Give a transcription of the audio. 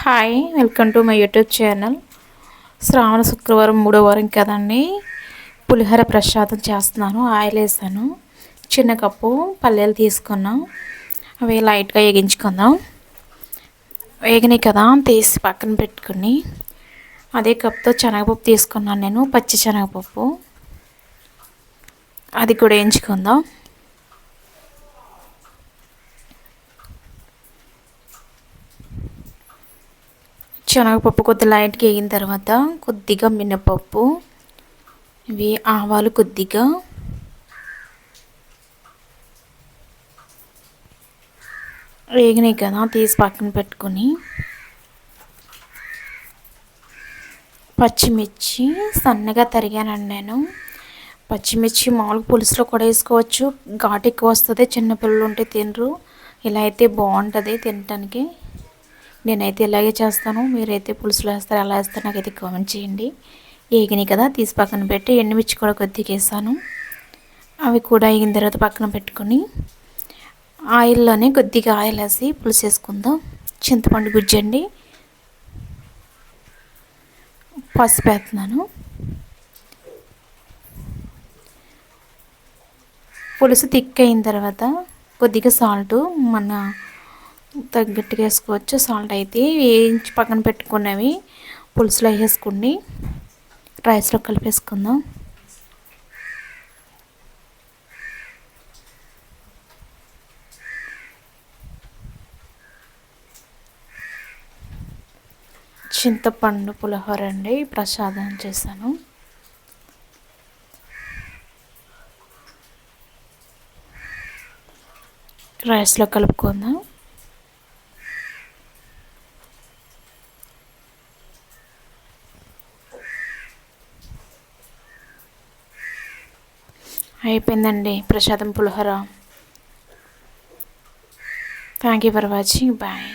Hi, welcome to my YouTube channel. శ్రావణ శుక్రవారం 3వ వారం కదండి. పులిహోర ప్రసాదం చేస్తున్నాను. ఆయిల్ వేసాను. చిన్న కప్పు పల్లీలు తీసుకున్నాం. అవి లైట్గా వేగించుకుందాం. వేగినాయి కదా, తీసి పక్కన పెట్టుకుని అదే కప్తో శనగపప్పు తీసుకున్నాను నేను. పచ్చి శనగపప్పు, అది కూడా వేయించుకుందాం. శనగపప్పు కొద్ది లైట్గా వేగిన తర్వాత కొద్దిగా మినపప్పు, ఇవి ఆవాలు కొద్దిగా, వేగినాయి కదా, తీసి పక్కన పెట్టుకుని పచ్చిమిర్చి సన్నగా తరిగానండి నేను. పచ్చిమిర్చి మామూలుగా పులుసులో కూడా వేసుకోవచ్చు, ఘాటు ఎక్కువ వస్తుంది, చిన్నపిల్లలు ఉంటే తినరు. ఇలా అయితే బాగుంటుంది తినటానికి. నేనైతే ఇలాగే చేస్తాను. మీరైతే పులుసులో వేస్తారు, ఎలా వేస్తారు నాకైతే కామెంట్ చేయండి. వేగినాయి కదా, తీసి పక్కన పెట్టి ఎండుమిర్చి కూడా కొద్దిగా వేసాను. అవి కూడా వేగిన తర్వాత పక్కన పెట్టుకొని ఆయిల్లోనే కొద్దిగా ఆయిల్ వేసి పులుసు వేసుకుందాం. చింతపండు గుజ్జండి, పసుపు వేస్తున్నాను. పులుసు థిక్ అయిన తర్వాత కొద్దిగా సాల్ట్ మన తగ్గట్టుగా వేసుకోవచ్చు. సాల్ట్ అయితే వేయించి పక్కన పెట్టుకున్నవి పులుసులో వేసుకుని రైస్లో కలిపేసుకుందాం. చింతపండు పులిహోర అండి, ప్రసాదం చేశాను. రైస్లో కలుపుకుందాం. అయిపోయిందండి ప్రసాదం pulihora. Thank you for watching. Bye.